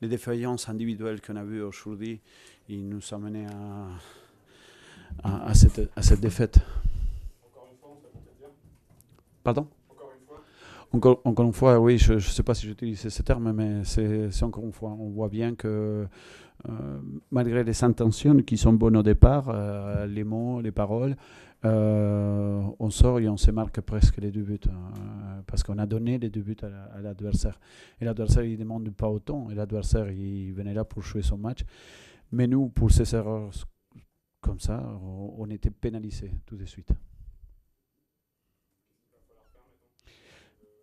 Les défaillances individuelles qu'on a vues aujourd'hui, ils nous ont mené à cette défaite. Encore une fois, on s'est monté bien. Pardon? Encore une fois. Encore une fois, oui, je ne sais pas si j'utilise ce terme, mais c'est encore une fois. On voit bien que malgré les intentions qui sont bonnes au départ, les mots, les paroles, on sort et on se marque presque les deux buts. Parce qu'on a donné les deux buts à l'adversaire. Et l'adversaire, il ne demande pas autant. Et l'adversaire, il venait là pour jouer son match. Mais nous, pour ces erreurs comme ça, on était pénalisés tout de suite.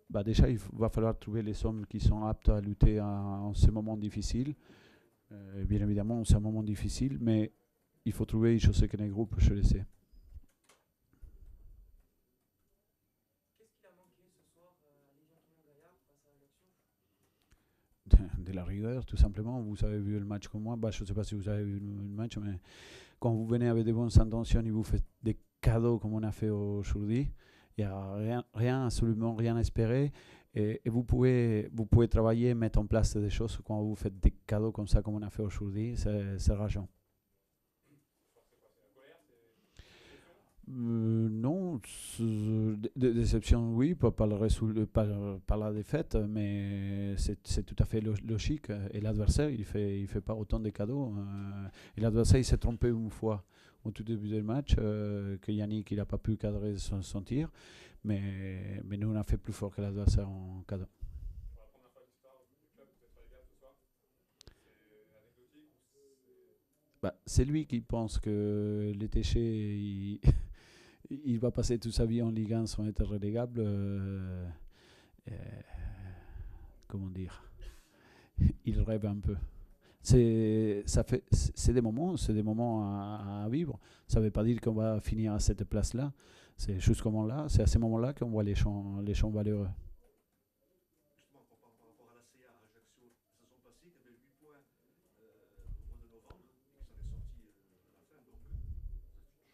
Bah déjà, il va falloir trouver les hommes qui sont aptes à lutter en ces moments difficiles. Bien évidemment, c'est un moment difficile, mais il faut trouver, je sais que les groupes, je le sais. Qu'est-ce qu'il a manqué ce soir à Jean-Thomas Gaillard face à l'Action? De la rigueur, tout simplement. Vous avez vu le match comme moi. Bah, je ne sais pas si vous avez vu le match, mais quand vous venez avec de bonnes intentions et vous faites des cadeaux comme on a fait aujourd'hui, il n'y a rien, absolument rien à espérer. Et vous pouvez travailler, mettre en place des choses quand vous faites des cadeaux comme ça, comme on a fait aujourd'hui. C'est rageant. Non, déception, oui, par la défaite, mais c'est tout à fait logique. Et l'adversaire, il fait pas autant de cadeaux. Et l'adversaire, il s'est trompé une fois au tout début du match, que Yannick, il n'a pas pu cadrer son tir. Mais nous, on a fait plus fort que l'adversaire en cadeau. Pour la première fois de l'histoire du club, vous êtes relégable ce soir. C'est anecdotique ou Bah, c'est lui qui pense que les Téchés, il va passer toute sa vie en Ligue 1 sans être relégable. Comment dire? Il rêve un peu. C'est des moments à vivre. Ça ne veut pas dire qu'on va finir à cette place-là. C'est juste comment là, c'est à ces moments-là qu'on voit les champs valeureux. Justement, par rapport à la CA à Ajaccio, la saison passée, qui avait 8 points au mois de novembre et qui s'en est sorti à la fin.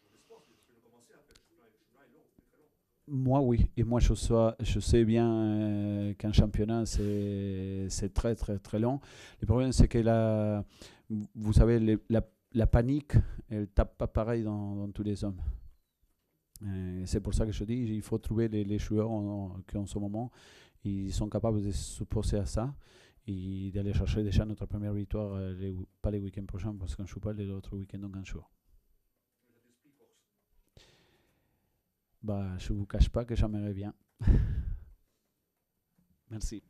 Donc, je l'espoir, parce que le commencer après, le chemin est long, est très long. Moi, oui. Et moi, je sais bien qu'un championnat, c'est très, très, très long. Le problème, c'est que vous savez, la panique, elle tape pas pareil dans tous les hommes. C'est pour ça que je dis il faut trouver les joueurs qui en ce moment ils sont capables de s'opposer à ça et d'aller chercher déjà notre première victoire, pas les week-ends prochains parce qu'on ne joue pas les autres week-ends dans 15 jours. Bah, je ne vous cache pas que j'aimerais bien. Merci.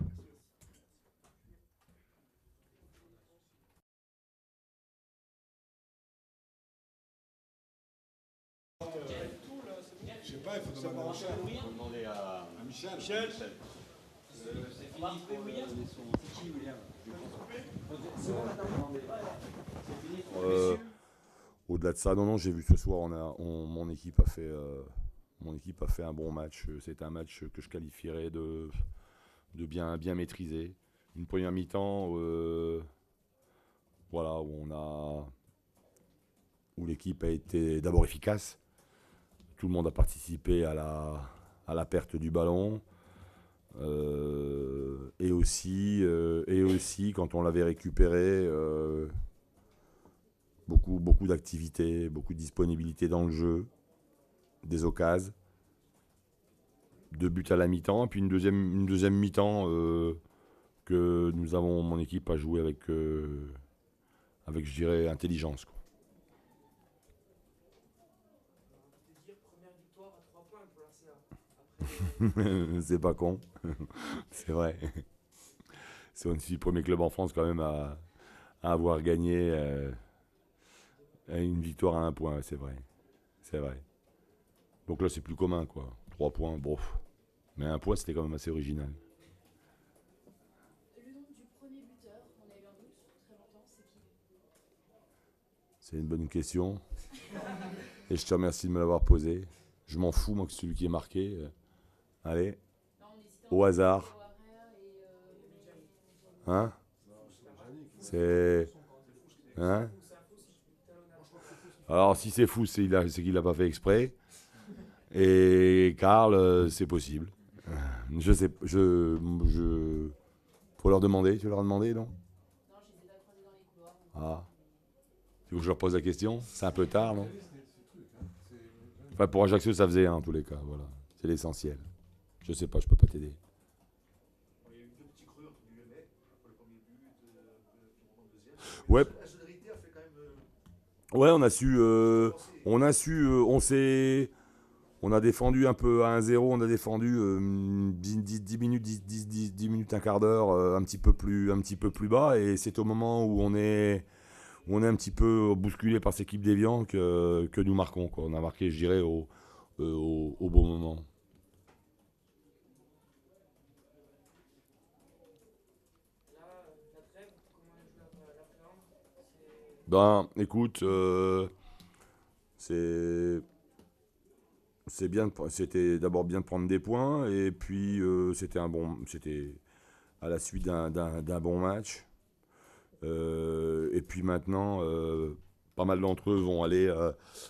Je sais pas, il faut demander à Michel. Il faut demander à Michel. Michel. C'est fini. C'est qui, William? Au-delà de ça, non, j'ai vu ce soir, mon équipe a fait un bon match. C'est un match que je qualifierais de bien maîtrisé. Une première mi-temps, voilà, où l'équipe a été d'abord efficace. Tout le monde a participé à la perte du ballon. Et aussi, quand on l'avait récupéré, beaucoup d'activité, beaucoup de disponibilité dans le jeu, des occasions, 2 buts à la mi-temps, puis une deuxième mi-temps que mon équipe a joué avec je dirais, intelligence, quoi. Dire première victoire à 3 points pour la CA. C'est pas con, c'est vrai. C'est aussi le premier club en France quand même à avoir gagné une victoire à 1 point, c'est vrai. C'est vrai. Donc là c'est plus commun, quoi. 3 points, bof. Mais 1 point c'était quand même assez original. Le nom du premier buteur, on a eu un doute très longtemps, c'est qui? C'est une bonne question. Et je te remercie de me l'avoir posée. Je m'en fous, moi, que celui qui est marqué. Allez, au hasard. Hein? C'est... Hein? Alors, si c'est fou, c'est qu'il n'a pas fait exprès. Et Karl, c'est possible. Je sais, faut leur demander. Tu leur as demandé, non? Non, je les ai pas croisés dans les couloirs. Ah. Tu veux que je leur pose la question? C'est un peu tard, non? C'est truc, hein. Enfin, pour Ajaccio, ça faisait en tous les cas. Voilà. C'est l'essentiel. Je sais pas, je peux pas t'aider. Il y a eu deux petits creux entre Lyonnais pour le premier but, finalement le deuxième. Ouais. La solidarité a fait quand même. Ouais, on a su. Avancer. On a défendu un peu à 1-0, on a défendu 10 minutes, 10 minutes, un quart d'heure, un petit peu plus bas. Et c'est au moment où on est un petit peu bousculé par cette équipe d'Évian que nous marquons, quoi. On a marqué, je dirais, au bon moment. Là, la trêve, comment les joueurs l'appréhendent? C'est Ben, écoute, c'était d'abord bien de prendre des points, et puis c'était à la suite d'un bon match. Et puis maintenant, pas mal d'entre eux vont aller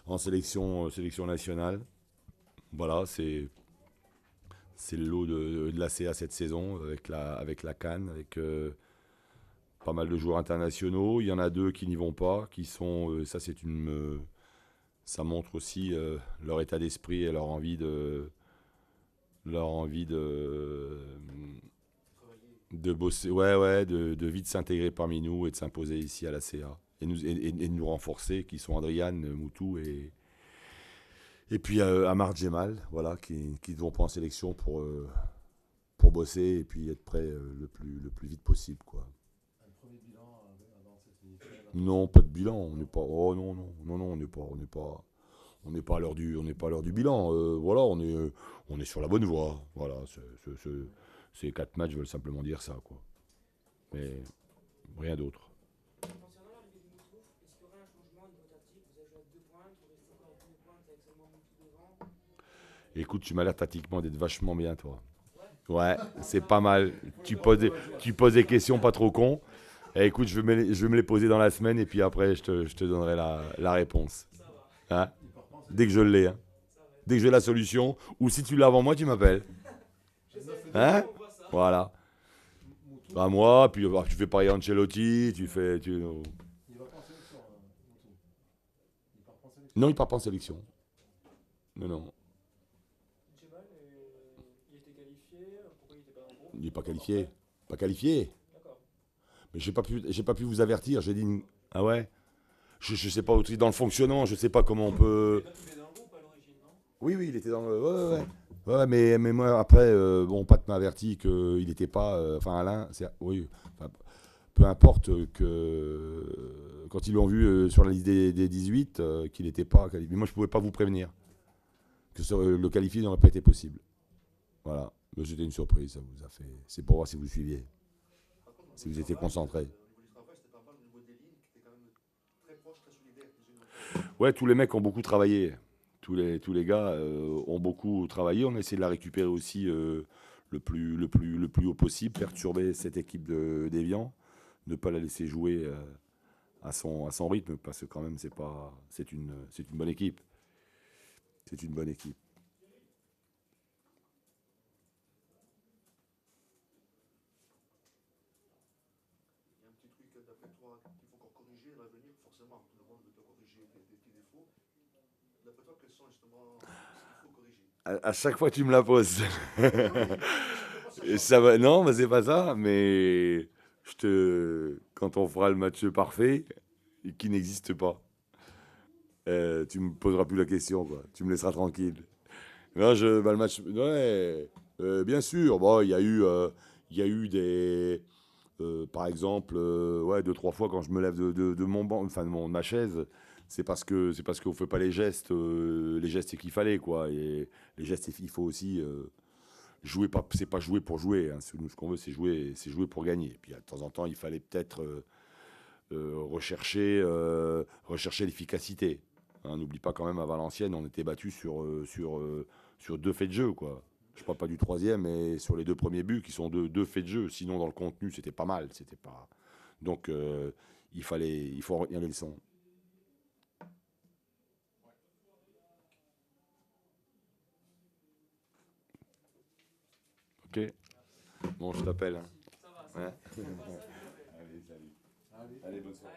en sélection nationale. Voilà, c'est le lot de la CA cette saison avec la CAN, avec pas mal de joueurs internationaux. Il y en a 2 qui n'y vont pas, qui sont ça montre aussi leur état d'esprit et leur envie de bosser, ouais, de vite s'intégrer parmi nous et de s'imposer ici à la CA. Et de nous renforcer, qui sont Adrian, Moutou et puis Amar Djemal, voilà, qui vont prendre en sélection pour bosser et puis être prêts le plus vite possible, quoi. Un premier bilan avant cette édition. Non, pas de bilan, on n'est pas. Oh non, on n'est pas à l'heure du bilan. Voilà, on est sur la bonne voie. Voilà, ces 4 matchs veulent simplement dire ça, quoi. Mais rien d'autre. concernant l'arrivée de Moutouf, est-ce qu'il y aurait un changement au niveau tactique? Vous avez joué à 2 pointes, vous restez encore à 2 pointes avec seulement Moutou devant. Écoute, tu m'as l'air tactiquement d'être vachement bien, toi. Ouais, c'est pas mal. Tu poses des questions pas trop cons. Et écoute, je vais me les poser dans la semaine et puis après, je te donnerai la réponse. Hein? Dès que je l'ai. Hein? Dès que j'ai la solution. Ou si tu l'as avant moi, tu m'appelles. Hein? Voilà. Bah moi, puis tu fais pareil à Ancelotti, Il va pas en sélection, Moutou. Il part pas en sélection. Non, il part pas en sélection. Non. Djemal, il était qualifié, pourquoi il n'était pas dans le groupe? Il n'est pas qualifié. Pas qualifié. D'accord. Mais j'ai pas pu vous avertir. J'ai dit. Ah ouais? Je sais pas aussi dans le fonctionnement, je sais pas comment on peut. Il est dans le groupe à l'origine, non? Oui, il était dans le. Ouais. Ouais, mais moi, après, Pat m'a averti qu'il n'était pas. Enfin, Alain, oui. Enfin, peu importe que. Quand ils l'ont vu sur la liste des 18, qu'il n'était pas qualifié. Mais moi, je ne pouvais pas vous prévenir. Le qualifier n'aurait pas été possible. Voilà. Mais c'était une surprise, ça vous a fait. C'est pour voir si vous suiviez. Par contre, au Si niveau vous du étiez travail, concentré. Au niveau du travail, c'était pas mal au niveau des lignes qui étaient quand même très proches, très solidaires les unes aux autres. Ouais, tous les mecs ont beaucoup travaillé. Tous les gars ont beaucoup travaillé. On a essayé de la récupérer aussi le plus haut possible, perturber cette équipe d'Évian, ne pas la laisser jouer à son rythme, parce que quand même c'est une bonne équipe. C'est une bonne équipe. Il y a un petit truc d'après toi qu'il faut encore corriger à l'avenir, forcément, tout le monde doit corriger des petits défauts. D'après toi, quels sont justement ce qu'il faut corriger? À chaque fois, tu me la poses. Et ça va, non, mais c'est pas ça. Mais quand on fera le match parfait, qui n'existe pas, tu me poseras plus la question, quoi. Tu me laisseras tranquille. Non, le match, ouais, bien sûr. Bon, il y a eu des, par exemple, ouais, 2, 3 fois quand je me lève de mon banc, enfin de ma chaise, c'est parce qu'on fait pas les gestes qu'il fallait, quoi. Et les gestes, il faut aussi jouer, c'est pas jouer pour jouer. Hein. Nous, ce qu'on veut, c'est jouer pour gagner. Et puis de temps en temps, il fallait peut-être rechercher l'efficacité. Hein, n'oublie pas quand même, à Valenciennes, on était battu sur 2 faits de jeu, quoi. Je parle pas du 3e, mais sur les 2 premiers buts qui sont 2 faits de jeu. Sinon, dans le contenu, c'était pas mal. C'était pas. Donc, il faut en retenir les leçons. Ok. Bon, je t'appelle. Hein. Ça va, ça Ouais. va. Allez, salut. Allez, bonne soirée.